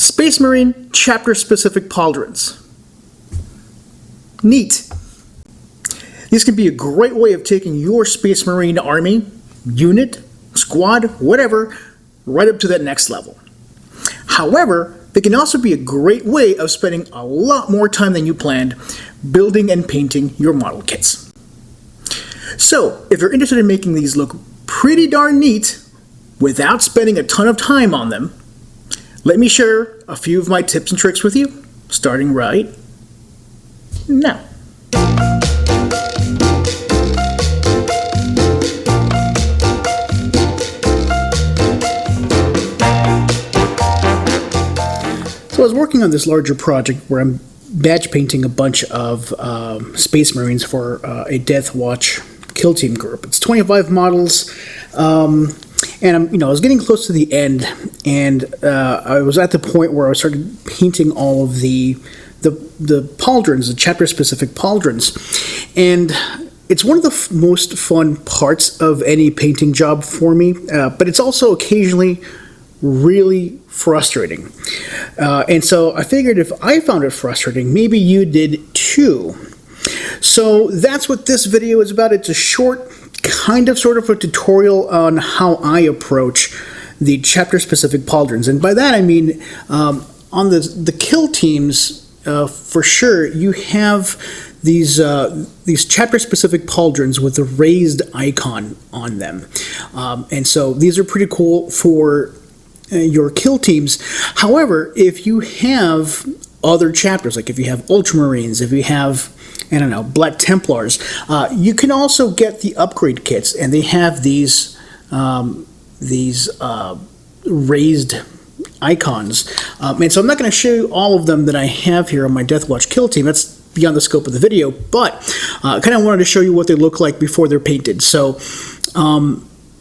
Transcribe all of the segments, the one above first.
Space Marine chapter-specific pauldrons. Neat. These can be a great way of taking your Space Marine army, unit, squad, whatever, right up to that next level. However, they can also be a great way of spending a lot more time than you planned building and painting your model kits. So, if you're interested in making these look pretty darn neat without spending a ton of time on them, let me share a few of my tips and tricks with you, starting right now. So I was working on this larger project where I'm badge painting a bunch of Space Marines for a Death Watch kill team group. It's 25 models, and I was getting close to the end, and I was at the point where I started painting all of the pauldrons, the chapter-specific pauldrons, and it's one of the most fun parts of any painting job for me, but it's also occasionally really frustrating. And so I figured if I found it frustrating, maybe you did too. So that's what this video is about. It's a short, sort of a tutorial on how I approach the chapter-specific pauldrons. And by that I mean, on the kill teams, for sure, you have these chapter-specific pauldrons with a raised icon on them. And so these are pretty cool for your kill teams. However, if you have other chapters, like if you have Ultramarines, if you have, Black Templars, you can also get the upgrade kits, and they have these raised icons. And so I'm not going to show you all of them that I have here on my Death Watch kill team. That's beyond the scope of the video, but I kind of wanted to show you what they look like before they're painted. So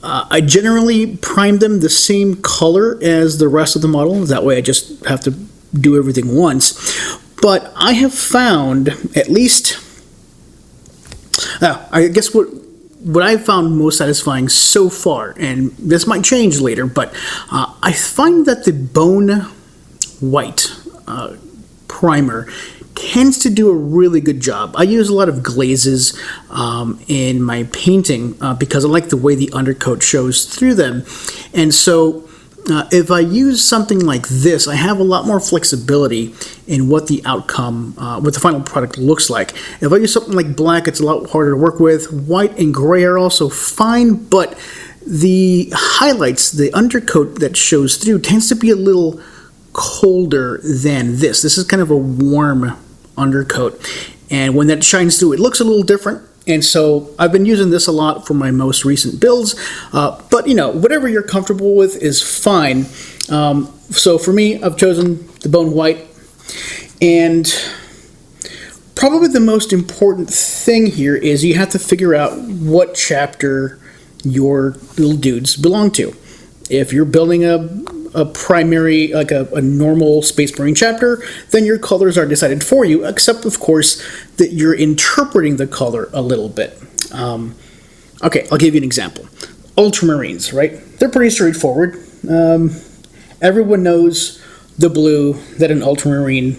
I generally prime them the same color as the rest of the model. That way I just have to do everything once. But I have found, at least, I guess what I've found most satisfying so far, and this might change later, but I find that the bone white primer tends to do a really good job. I use a lot of glazes in my painting because I like the way the undercoat shows through them. And so if I use something like this, I have a lot more flexibility in what the outcome, what the final product looks like. If I use something like black, it's a lot harder to work with. White and gray are also fine, but the highlights, the undercoat that shows through, tends to be a little colder than this. This is kind of a warm undercoat, and when that shines through, it looks a little different. And so I've been using this a lot for my most recent builds, but whatever you're comfortable with is fine. So for me, I've chosen the bone white, and probably the most important thing here is you have to figure out what chapter your little dudes belong to. If you're building a primary, like a normal Space Marine chapter, then your colors are decided for you, except of course that you're interpreting the color a little bit. Okay, I'll give you an example. Ultramarines, right? They're pretty straightforward. Everyone knows the blue that an Ultramarine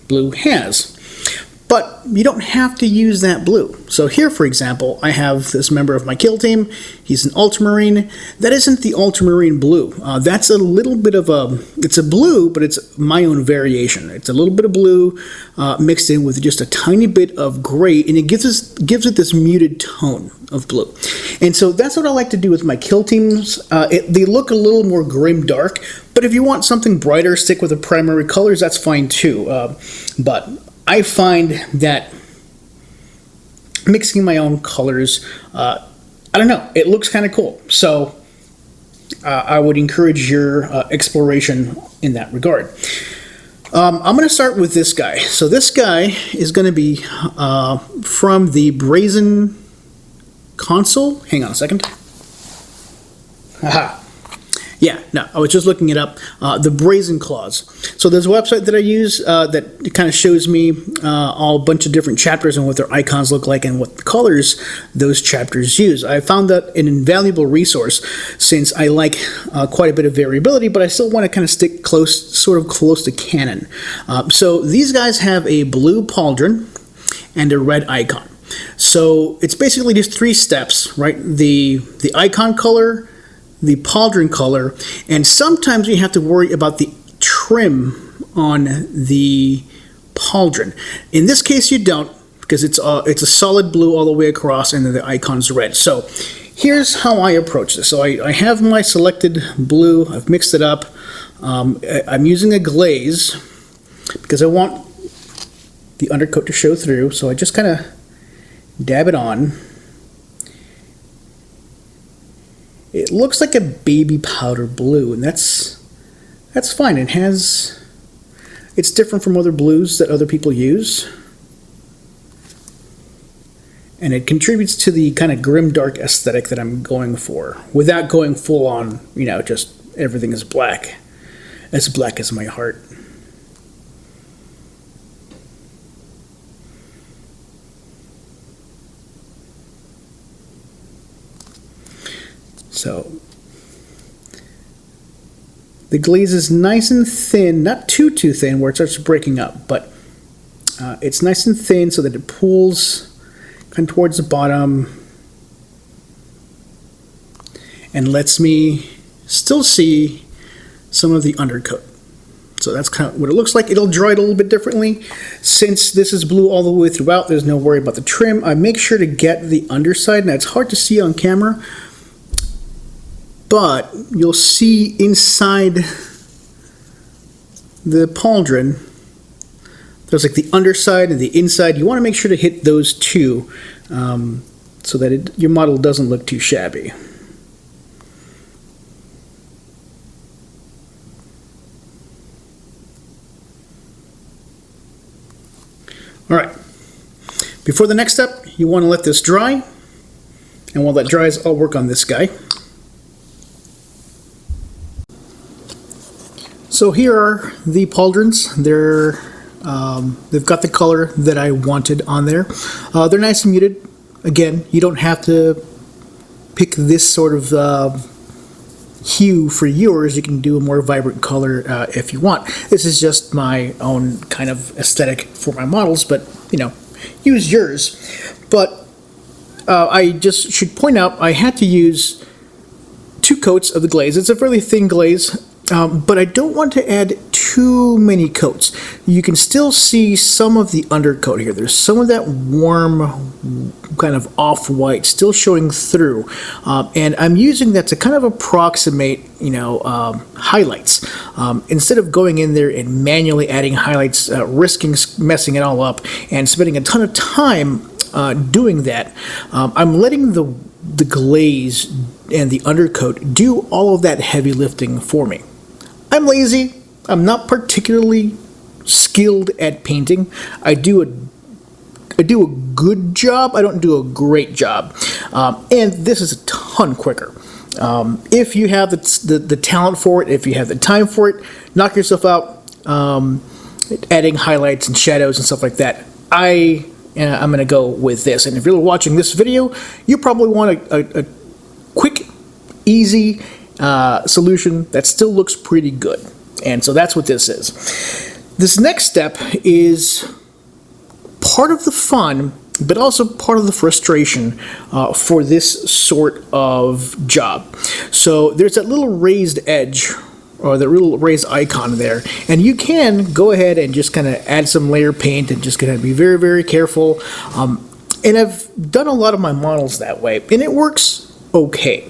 blue has. But you don't have to use that blue. So here, for example, I have this member of my kill team. He's an Ultramarine. That isn't the Ultramarine blue. That's a little bit of it's a blue, but it's my own variation. It's a little bit of blue mixed in with just a tiny bit of gray, and it gives it this muted tone of blue. And so that's what I like to do with my kill teams. They look a little more grim dark, but if you want something brighter, stick with the primary colors, that's fine too. But I find that mixing my own colors, it looks kind of cool. So I would encourage your exploration in that regard. I'm going to start with this guy. So this guy is going to be from the Brazen Console. Hang on a second. Aha. Yeah, no, I was just looking it up. The Brazen Claws. So there's a website that I use that kind of shows me all a bunch of different chapters and what their icons look like and what colors those chapters use. I found that an invaluable resource since I like quite a bit of variability, but I still want to kind of stick sort of close to canon. So these guys have a blue pauldron and a red icon. So it's basically just 3 steps, right? The icon color, the pauldron color, and sometimes we have to worry about the trim on the pauldron. In this case, you don't, because it's a solid blue all the way across, and then the icon's red. So here's how I approach this. So I have my selected blue. I've mixed it up. I'm using a glaze because I want the undercoat to show through. So I just kind of dab it on. It looks like a baby powder blue, and that's fine. It's different from other blues that other people use, and it contributes to the kind of grim dark aesthetic that I'm going for, without going full on, just everything is black as my heart. So the glaze is nice and thin, not too thin where it starts breaking up, but it's nice and thin so that it pools kind of towards the bottom and lets me still see some of the undercoat. So that's kind of what it looks like. It'll dry it a little bit differently. Since this is blue all the way throughout, there's no worry about the trim. I make sure to get the underside. Now it's hard to see on camera, but you'll see inside the pauldron, there's like the underside and the inside. You want to make sure to hit those two so that your model doesn't look too shabby. All right, before the next step, you want to let this dry. And while that dries, I'll work on this guy. So here are the pauldrons. They've got the color that I wanted on there. They're nice and muted. Again, you don't have to pick this sort of hue for yours. You can do a more vibrant color if you want. This is just my own kind of aesthetic for my models, but use yours. But I just should point out I had to use 2 coats of the glaze. It's a fairly thin glaze. But I don't want to add too many coats. You can still see some of the undercoat here. There's some of that warm kind of off-white still showing through. And I'm using that to kind of approximate, highlights. Instead of going in there and manually adding highlights, risking messing it all up, and spending a ton of time doing that, I'm letting the glaze and the undercoat do all of that heavy lifting for me. I'm lazy. I'm not particularly skilled at painting. I do a good job. I don't do a great job. And this is a ton quicker. If you have the talent for it, if you have the time for it, knock yourself out adding highlights and shadows and stuff like that. I'm going to go with this. And if you're watching this video, you probably want a quick, easy solution that still looks pretty good. And so that's what this is. This next step is part of the fun, but also part of the frustration for this sort of job. So there's that little raised edge, or the little raised icon there, and you can go ahead and just kind of add some layer paint and just kind of be very, very careful. And I've done a lot of my models that way, and it works okay.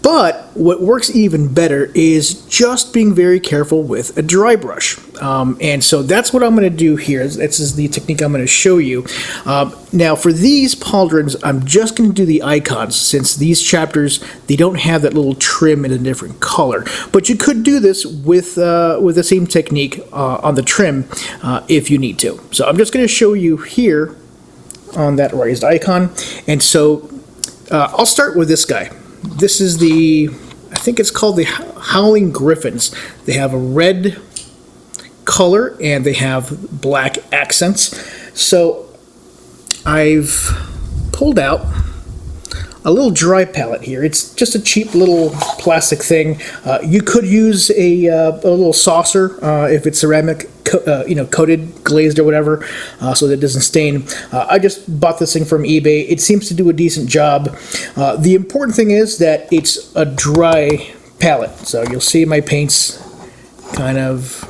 But what works even better is just being very careful with a dry brush. And so that's what I'm going to do here. This is the technique I'm going to show you. Now for these pauldrons, I'm just going to do the icons, since these chapters, they don't have that little trim in a different color. But you could do this with the same technique on the trim if you need to. So I'm just going to show you here on that raised icon. And so I'll start with this guy. This is I think it's called the Howling Griffins. They have a red color and they have black accents. So I've pulled out a little dry palette here. It's just a cheap little plastic thing. You could use a little saucer if it's ceramic, coated, glazed, or whatever, so that it doesn't stain. I just bought this thing from eBay. It seems to do a decent job. The important thing is that it's a dry palette, so you'll see my paints kind of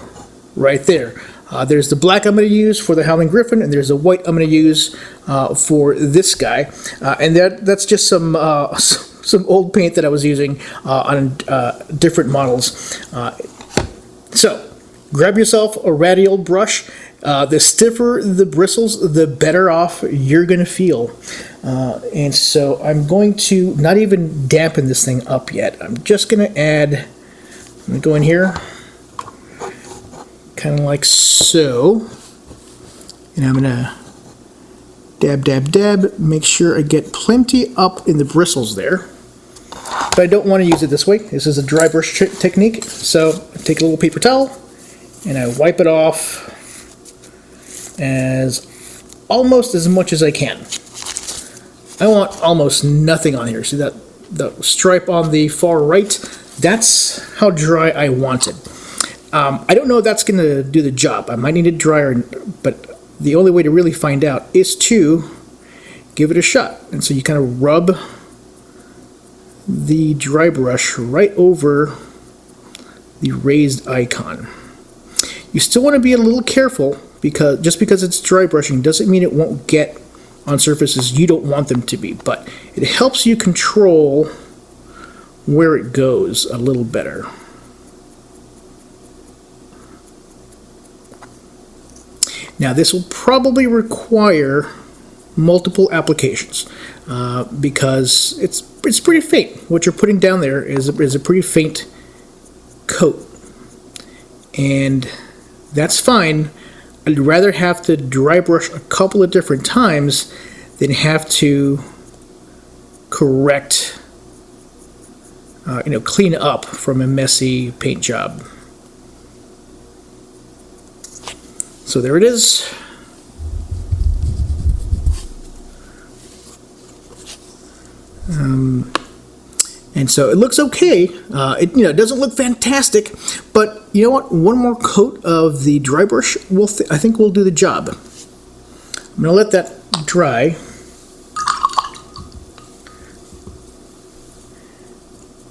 right there. There's the black I'm going to use for the Howling Griffin, and there's the white I'm going to use for this guy. And that's just some old paint that I was using on different models. So, grab yourself a ratty old brush. The stiffer the bristles, the better off you're going to feel. And so I'm going to not even dampen this thing up yet. I'm just going to add, I'm going to go in here, kind of like so, and I'm gonna dab, dab, dab, make sure I get plenty up in the bristles there, but I don't want to use it this way. This is a dry brush technique, so I take a little paper towel and I wipe it off almost as much as I can. I want almost nothing on here. See that stripe on the far right? That's how dry I want it. I don't know if that's going to do the job. I might need it drier, but the only way to really find out is to give it a shot. And so you kind of rub the dry brush right over the raised icon. You still want to be a little careful, because just because it's dry brushing doesn't mean it won't get on surfaces you don't want them to be, but it helps you control where it goes a little better. Now this will probably require multiple applications because it's pretty faint. What you're putting down there is a pretty faint coat, and that's fine. I'd rather have to dry brush a couple of different times than have to correct, clean up from a messy paint job. So there it is. And so it looks okay. It doesn't look fantastic, but you know what? One more coat of the dry brush I think will do the job. I'm going to let that dry.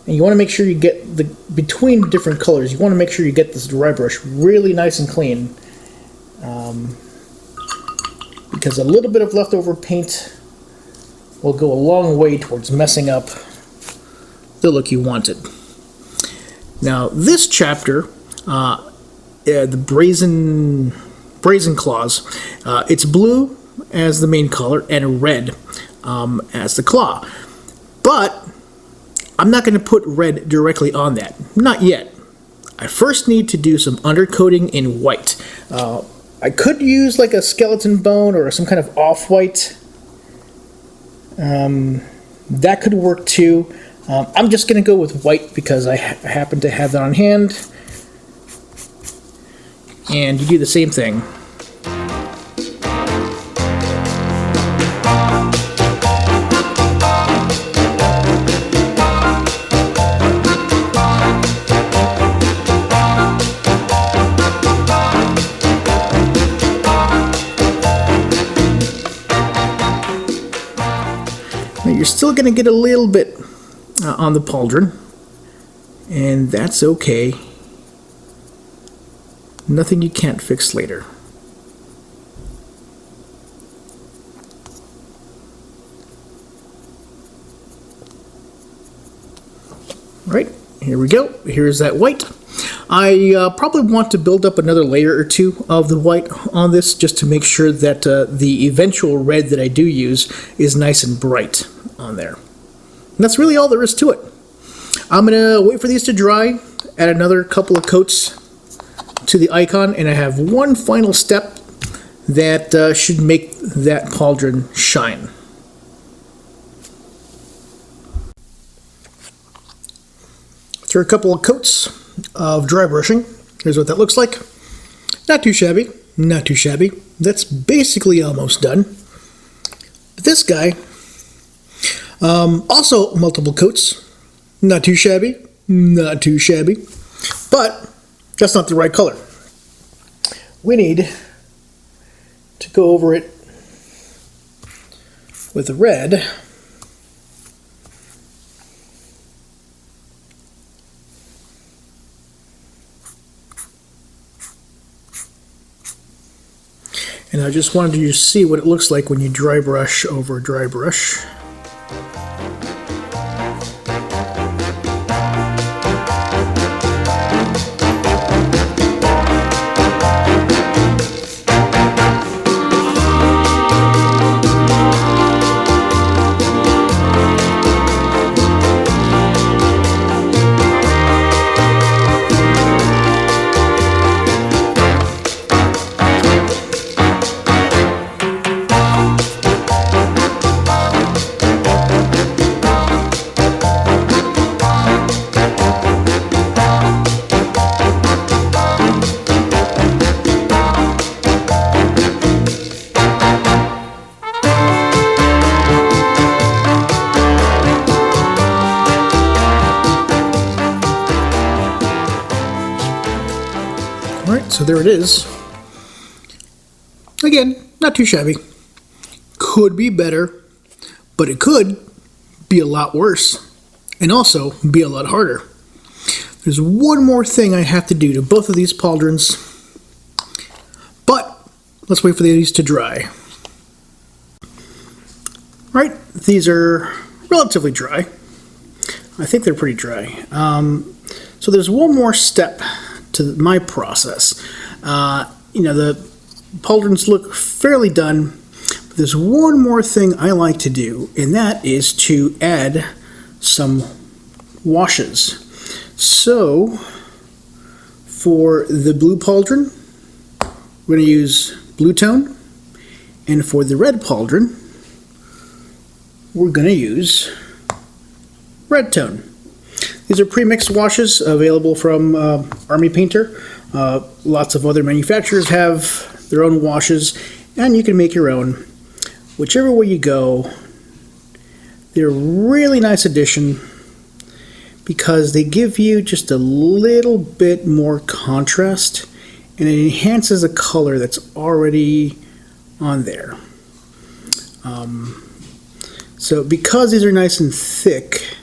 And you want to make sure you get between different colors. You want to make sure you get this dry brush really nice and clean. Because a little bit of leftover paint will go a long way towards messing up the look you wanted. Now this chapter, the brazen claws, it's blue as the main color and red as the claw. But I'm not going to put red directly on that. Not yet. I first need to do some undercoating in white. I could use like a skeleton bone or some kind of off-white. That could work too. I'm just going to go with white because I happen to have that on hand. And you do the same thing. You're still going to get a little bit on the pauldron, and that's okay. Nothing you can't fix later. Right, here we go. Here's that white. I probably want to build up another layer or two of the white on this just to make sure that the eventual red that I do use is nice and bright on there. And that's really all there is to it. I'm going to wait for these to dry, add another couple of coats to the icon, and I have one final step that should make that pauldron shine. Through a couple of coats of dry brushing. Here's what that looks like. Not too shabby, not too shabby. That's basically almost done. But this guy, also multiple coats. Not too shabby, not too shabby. But that's not the right color. We need to go over it with the red. And I just wanted you to see what it looks like when you dry brush over dry brush. Alright, so there it is. Again, not too shabby. Could be better, but it could be a lot worse. And also be a lot harder. There's one more thing I have to do to both of these pauldrons. But let's wait for these to dry. Alright, these are relatively dry. I think they're pretty dry. So there's one more step to my process. The pauldrons look fairly done, but there's one more thing I like to do, and that is to add some washes. So for the blue pauldron, we're going to use blue tone, and for the red pauldron, we're going to use red tone. These are pre-mixed washes available from Army Painter. Lots of other manufacturers have their own washes, and you can make your own. Whichever way you go, they're a really nice addition because they give you just a little bit more contrast, and it enhances a color that's already on there. So because these are nice and thick,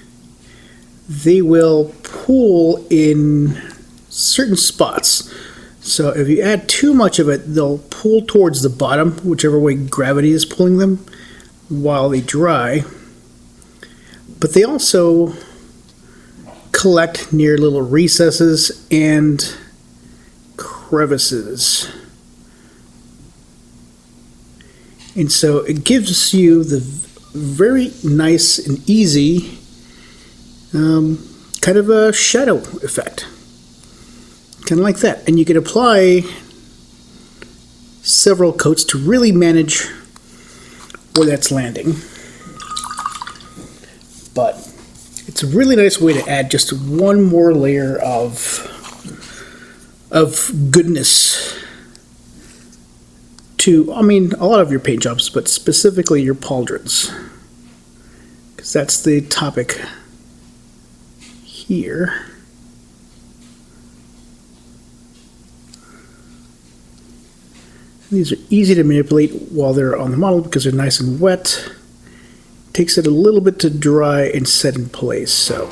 they will pool in certain spots. So if you add too much of it, they'll pull towards the bottom, whichever way gravity is pulling them, while they dry. But they also collect near little recesses and crevices. And so it gives you the very nice and easy kind of a shadow effect. Kind of like that. And you can apply several coats to really manage where that's landing. But it's a really nice way to add just one more layer of goodness to, I mean, a lot of your paint jobs, but specifically your pauldrons. Because that's the topic here. These are easy to manipulate while they're on the model because they're nice and wet. Takes it a little bit to dry and set in place. So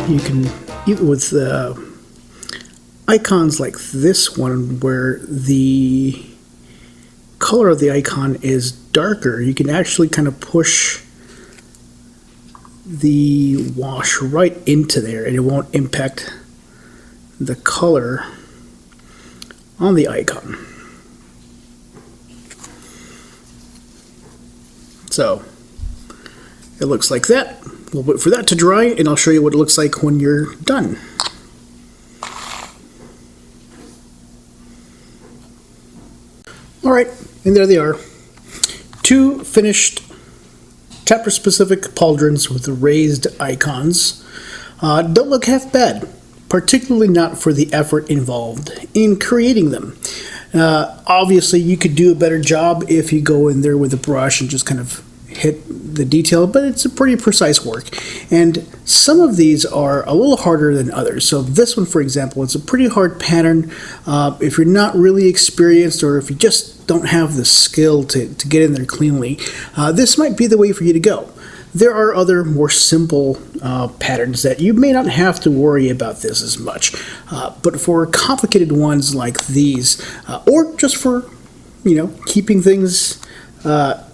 you can, even with icons like this one where the color of the icon is darker, you can actually kind of push the wash right into there and it won't impact the color on the icon. So it looks like that. We'll wait for that to dry, and I'll show you what it looks like when you're done. All right, and there they are. 2 finished chapter-specific pauldrons with raised icons. Don't look half bad, particularly not for the effort involved in creating them. Obviously, you could do a better job if you go in there with a brush and just kind of hit the detail, but it's a pretty precise work. And some of these are a little harder than others. So this one, for example, it's a pretty hard pattern. If you're not really experienced, or if you just don't have the skill to get in there cleanly, this might be the way for you to go. There are other more simple patterns that you may not have to worry about this as much. But for complicated ones like these, or just for, keeping things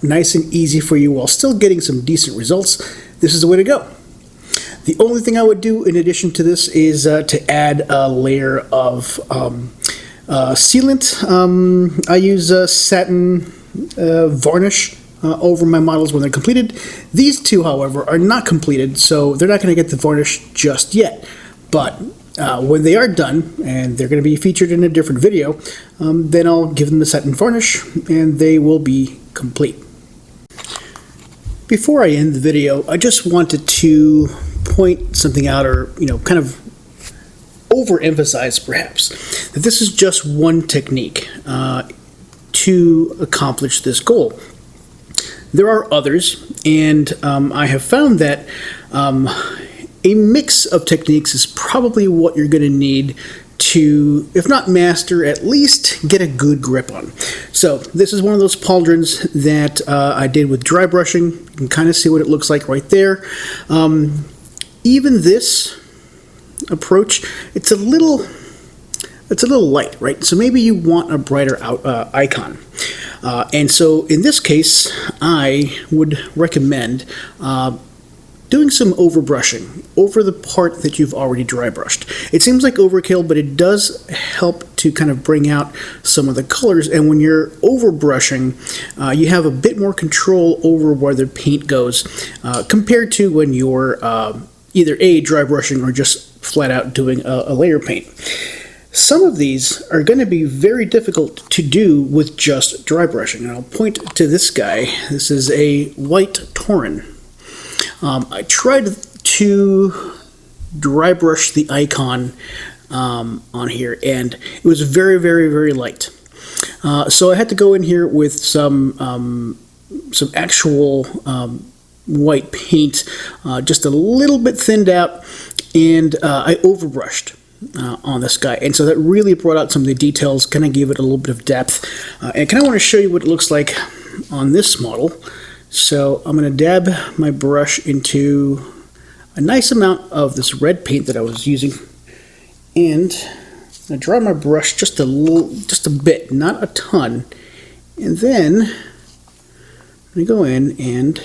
nice and easy for you while still getting some decent results, this is the way to go. The only thing I would do in addition to this is to add a layer of sealant. I use satin varnish over my models when they're completed. These two, however, are not completed, so they're not going to get the varnish just yet. But when they are done, and they're going to be featured in a different video, then I'll give them the satin varnish, and they will be complete. Before I end the video, I just wanted to point something out, or kind of overemphasize perhaps, that this is just one technique to accomplish this goal. There are others, and I have found that a mix of techniques is probably what you're going to need to, if not master, at least get a good grip on. So this is one of those pauldrons that I did with dry brushing. You can kind of see what it looks like right there. Even this approach, it's a little light, right? So maybe you want a brighter icon. And so in this case, I would recommend doing some overbrushing over the part that you've already dry brushed. It seems like overkill, but it does help to kind of bring out some of the colors. And when you're overbrushing, you have a bit more control over where the paint goes compared to when you're either dry brushing or just flat out doing a layer paint. Some of these are going to be very difficult to do with just dry brushing. And I'll point to this guy. This is a white Tauren. I tried to dry brush the icon on here, and it was very, very, very light. So I had to go in here with some actual white paint, just a little bit thinned out, and I overbrushed on this guy, and so that really brought out some of the details, kind of gave it a little bit of depth, and kind of want to show you what it looks like on this model. So I'm going to dab my brush into a nice amount of this red paint that I was using, and I dry my brush just a bit, not a ton, and then I go in and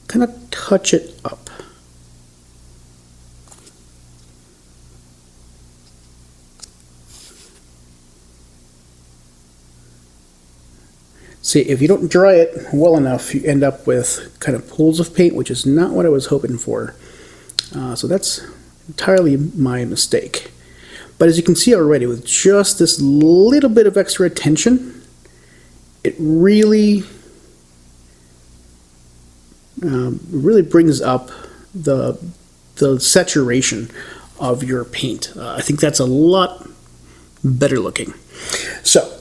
kind of touch it up. See, if you don't dry it well enough, you end up with kind of pools of paint, which is not what I was hoping for. So that's entirely my mistake. But as you can see already, with just this little bit of extra attention, it really brings up the saturation of your paint. I think that's a lot better looking. So,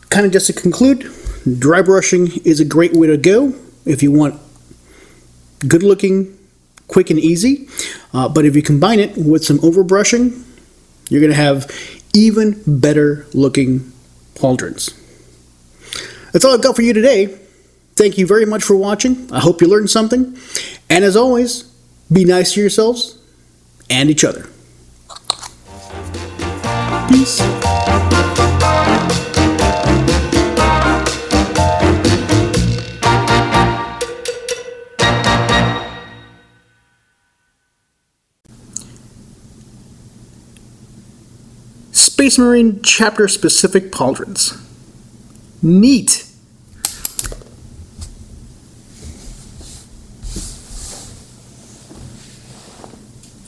kind of just to conclude, dry brushing is a great way to go if you want good looking, quick and easy. But if you combine it with some overbrushing, you're going to have even better looking pauldrons. That's all I've got for you today. Thank you very much for watching. I hope you learned something. And as always, be nice to yourselves and each other. Peace. Space Marine chapter specific pauldrons. Neat.